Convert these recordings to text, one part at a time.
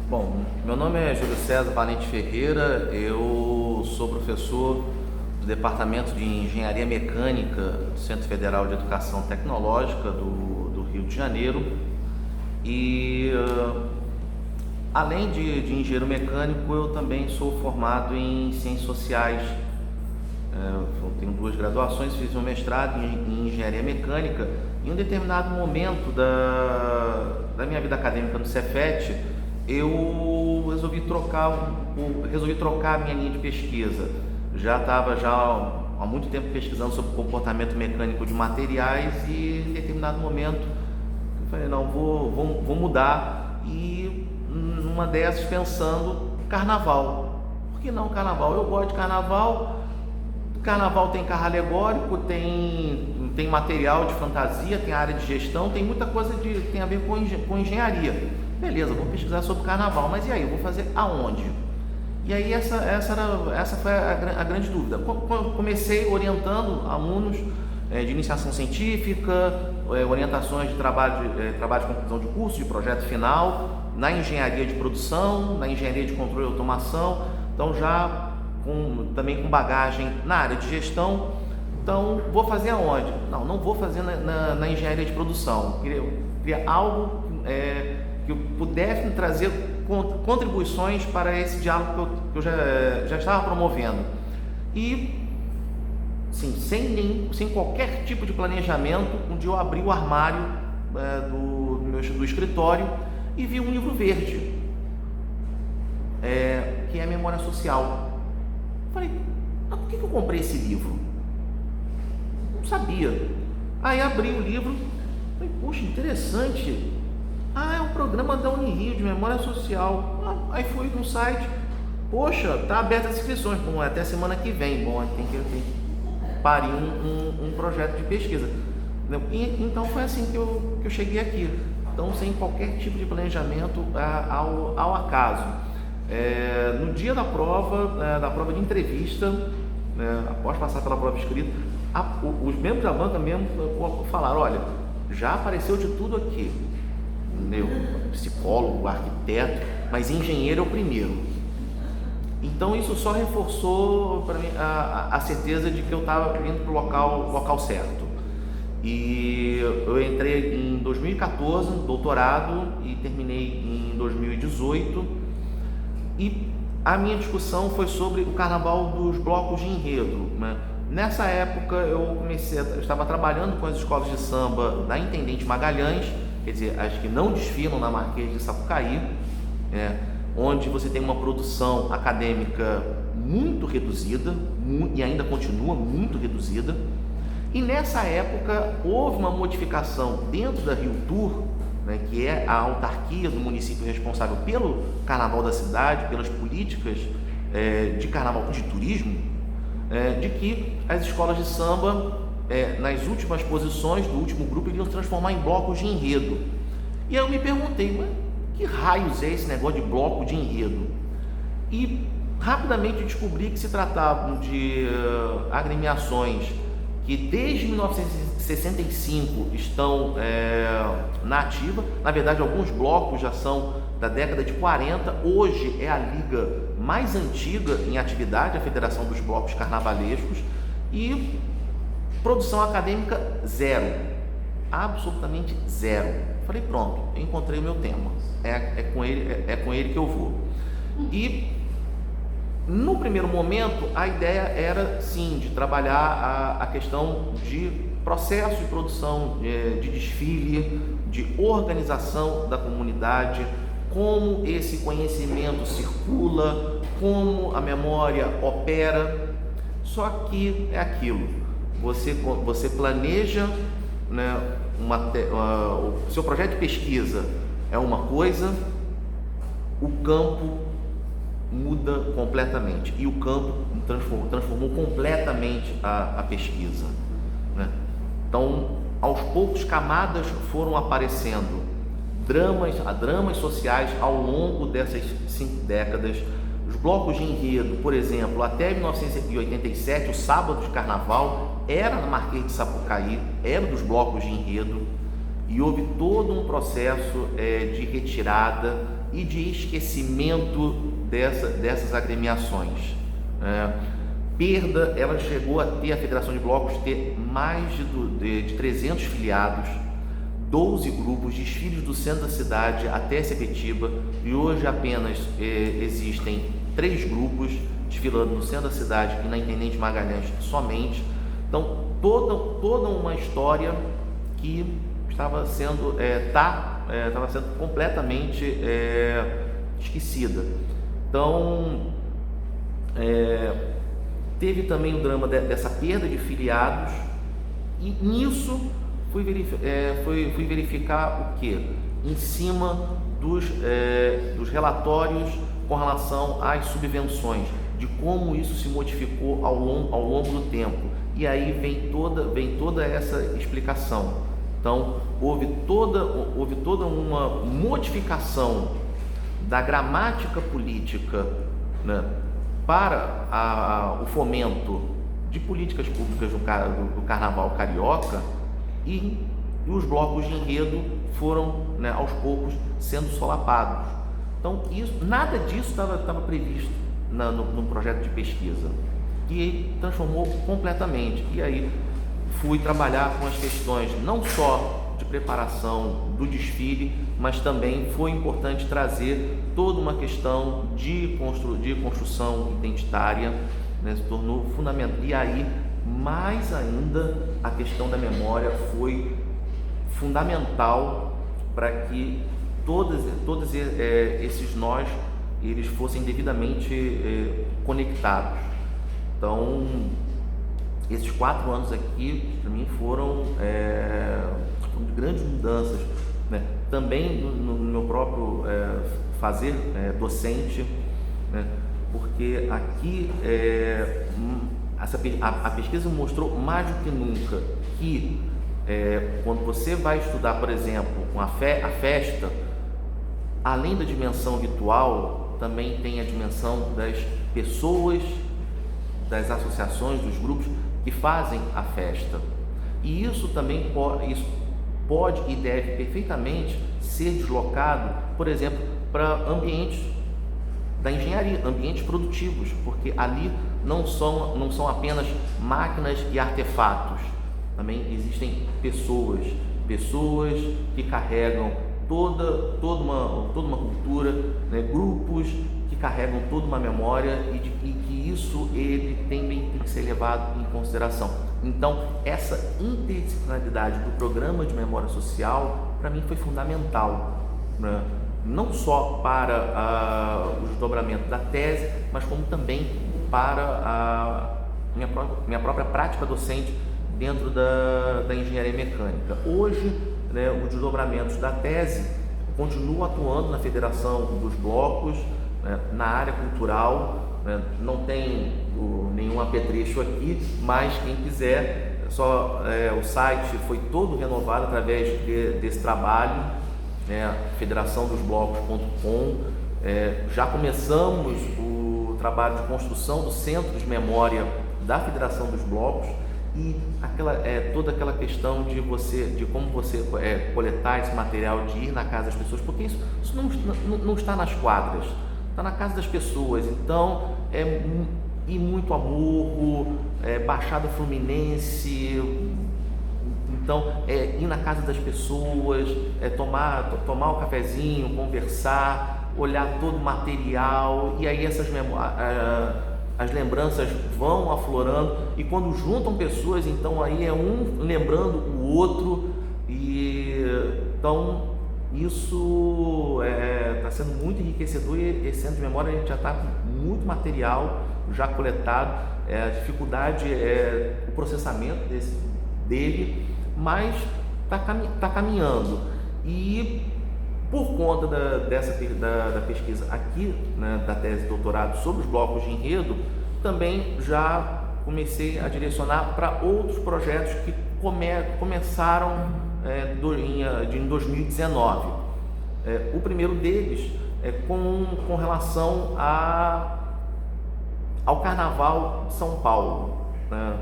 Bom, meu nome é Júlio César Valente Ferreira, eu sou professor do Departamento de Engenharia Mecânica do Centro Federal de Educação Tecnológica do Rio de Janeiro e, além de engenheiro mecânico, eu também sou formado em Ciências Sociais. Eu tenho duas graduações, fiz um mestrado em Engenharia Mecânica. Em um determinado momento da minha vida acadêmica no Cefet, eu resolvi trocar a minha linha de pesquisa. Já estava há muito tempo pesquisando sobre o comportamento mecânico de materiais e em determinado momento eu falei, não, vou mudar. E numa dessas pensando, carnaval. Por que não carnaval? Eu gosto de carnaval. Carnaval tem carro alegórico, tem material de fantasia, tem área de gestão, tem muita coisa tem a ver com engenharia. Beleza, vou pesquisar sobre carnaval, mas e aí, eu vou fazer aonde? E aí essa foi a grande dúvida. Comecei orientando alunos de iniciação científica, orientações de trabalho de conclusão de curso, de projeto final, na engenharia de produção, na engenharia de controle e automação, então já também com bagagem na área de gestão. Então, vou fazer aonde? Não vou fazer na engenharia de produção. Queria algo que eu pudesse trazer contribuições para esse diálogo que eu já estava promovendo. E, sim, sem qualquer tipo de planejamento, um dia eu abri o armário do escritório e vi um livro verde, que é a Memória Social. Falei, mas por que eu comprei esse livro? Não sabia. Aí abri o livro, falei, poxa, interessante. É um programa da Unirio de Memória Social. Aí fui no site, poxa, tá aberta as inscrições. Bom, até semana que vem. Bom, tem que parir um projeto de pesquisa. Então foi assim que eu cheguei aqui. Então, sem qualquer tipo de planejamento, ao acaso. No dia da prova de entrevista, após passar pela prova escrita, os membros da banca mesmo falaram, olha, já apareceu de tudo aqui, psicólogo, arquiteto, mas engenheiro é o primeiro. Então isso só reforçou para mim a certeza de que eu estava indo para o local certo. E eu entrei em 2014, doutorado, e terminei em 2018. E a minha discussão foi sobre o carnaval dos blocos de enredo, né? Nessa época eu estava trabalhando com as escolas de samba da Intendente Magalhães, quer dizer, as que não desfilam na Marquês de Sapucaí, onde você tem uma produção acadêmica muito reduzida, e ainda continua muito reduzida. E nessa época houve uma modificação dentro da Rio Tour, que é a autarquia do município responsável pelo carnaval da cidade, pelas políticas de carnaval de turismo, de que as escolas de samba, nas últimas posições do último grupo, iriam se transformar em blocos de enredo. E aí eu me perguntei, mas que raios é esse negócio de bloco de enredo? E rapidamente descobri que se tratavam de agremiações que desde 1965 estão na ativa. Na verdade, alguns blocos já são da década de 40. Hoje é a liga mais antiga em atividade, a Federação dos Blocos Carnavalescos. E produção acadêmica zero, absolutamente zero. Falei, pronto, eu encontrei o meu tema, é com ele que eu vou. E no primeiro momento, a ideia era, sim, de trabalhar a questão de processo de produção, de desfile, de organização da comunidade, como esse conhecimento circula, como a memória opera. Só que é aquilo, você planeja, o seu projeto de pesquisa é uma coisa, o campo muda completamente, e o campo transformou completamente a pesquisa, Então, aos poucos, camadas foram aparecendo, dramas sociais ao longo dessas 5 décadas. Os blocos de enredo, por exemplo, até 1987, o sábado de carnaval era na Marquês de Sapucaí, era dos blocos de enredo, e houve todo um processo de retirada e de esquecimento dessas agremiações. Ela chegou a ter, a Federação de Blocos, ter mais de 300 filiados, 12 grupos, desfiles do centro da cidade até Sepetiba, e hoje apenas existem 3 grupos desfilando no centro da cidade e na Intendente Magalhães somente. Então, toda uma história que estava sendo completamente esquecida. Então, teve também o drama dessa perda de filiados, e nisso fui verificar o que? Em cima dos relatórios com relação às subvenções, de como isso se modificou ao longo do tempo. E aí vem toda essa explicação. Então, houve toda uma modificação da gramática política, né, para o fomento de políticas públicas do Carnaval carioca, e os blocos de enredo foram, né, aos poucos sendo solapados. Então, nada disso estava previsto no projeto de pesquisa, e transformou completamente. E aí fui trabalhar com as questões não só de preparação do desfile, mas também foi importante trazer toda uma questão de construção identitária, né, se tornou fundamental. E aí, mais ainda, a questão da memória foi fundamental para que todos esses nós eles fossem devidamente conectados. Então, esses 4 anos aqui, para mim, foram de grandes mudanças, né? Também no meu próprio fazer docente, né? Porque aqui a pesquisa mostrou mais do que nunca que quando você vai estudar, por exemplo, a festa, além da dimensão ritual, também tem a dimensão das pessoas, das associações, dos grupos que fazem a festa. E isso também pode e deve perfeitamente ser deslocado, por exemplo, para ambientes da engenharia, ambientes produtivos, porque ali não são apenas máquinas e artefatos, também existem pessoas que carregam toda uma cultura, né? Grupos que carregam toda uma memória, e que isso ele tem que ser levado em consideração. Então, essa interdisciplinaridade do programa de memória social, para mim, foi fundamental, né? Não só para o desdobramento da tese, mas como também para a minha própria prática docente dentro da engenharia mecânica. Hoje, né, os desdobramentos da tese continuam atuando na Federação dos Blocos, né, na área cultural, né? Não tem nenhum apetrecho aqui, mas quem quiser, o site foi todo renovado através desse trabalho, né, federaçãodosblocos.com. Já começamos o trabalho de construção do Centro de Memória da Federação dos Blocos, e toda aquela questão de como você coletar esse material, de ir na casa das pessoas, porque isso não está nas quadras, está na casa das pessoas. Então, ir muito a Morro, Baixada Fluminense, então ir na casa das pessoas, tomar o cafezinho, conversar, olhar todo o material, e aí as lembranças vão aflorando, e quando juntam pessoas, então aí é um lembrando o outro, e então isso está sendo muito enriquecedor. E esse centro de memória, a gente já está com muito material já coletado. A dificuldade é o processamento dele, mas está caminhando. E por conta da pesquisa aqui, né, da tese de doutorado sobre os blocos de enredo, também já comecei a direcionar para outros projetos que começaram em 2019. O primeiro deles é com relação ao Carnaval de São Paulo, né?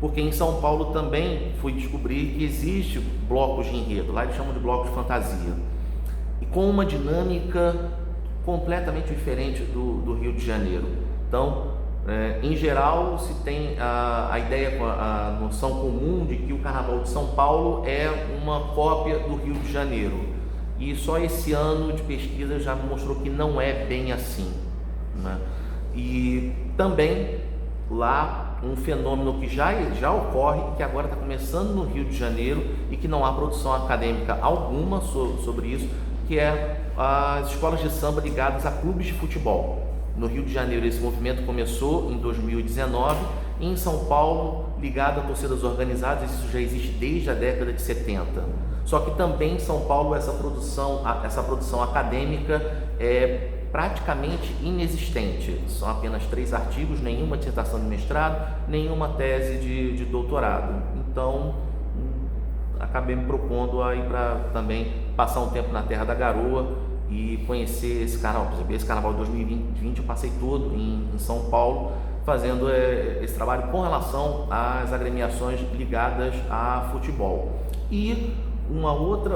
Porque em São Paulo também fui descobrir que existe blocos de enredo, lá eles chamam de blocos de fantasia, e com uma dinâmica completamente diferente do Rio de Janeiro. Então, em geral, se tem a ideia, a noção comum de que o Carnaval de São Paulo é uma cópia do Rio de Janeiro, e só esse ano de pesquisa já mostrou que não é bem assim, né? E também lá um fenômeno que já ocorre, que agora está começando no Rio de Janeiro e que não há produção acadêmica alguma sobre isso, que é as escolas de samba ligadas a clubes de futebol. No Rio de Janeiro esse movimento começou em 2019, e em São Paulo, ligado a torcidas organizadas, isso já existe desde a década de 70. Só que também em São Paulo essa produção acadêmica é praticamente inexistente. São apenas 3 artigos, nenhuma dissertação de mestrado, nenhuma tese de doutorado. Então, acabei me propondo aí para também passar um tempo na Terra da Garoa e conhecer esse carnaval. Por exemplo, esse carnaval de 2020 eu passei todo em São Paulo, fazendo esse trabalho com relação às agremiações ligadas a futebol. E uma outra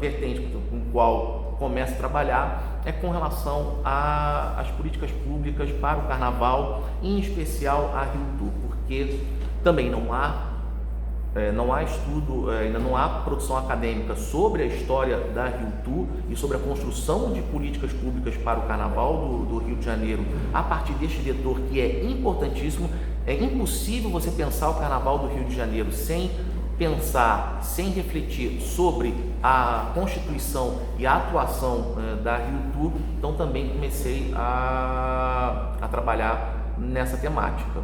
vertente com a qual começo a trabalhar é com relação às políticas públicas para o carnaval, em especial a Rio Tour, porque também não há estudo, ainda não há produção acadêmica sobre a história da Rio Tour e sobre a construção de políticas públicas para o Carnaval do Rio de Janeiro a partir deste vetor que é importantíssimo. É impossível você pensar o Carnaval do Rio de Janeiro sem pensar, sem refletir sobre a constituição e a atuação da Rio Tour. Então também comecei a trabalhar nessa temática.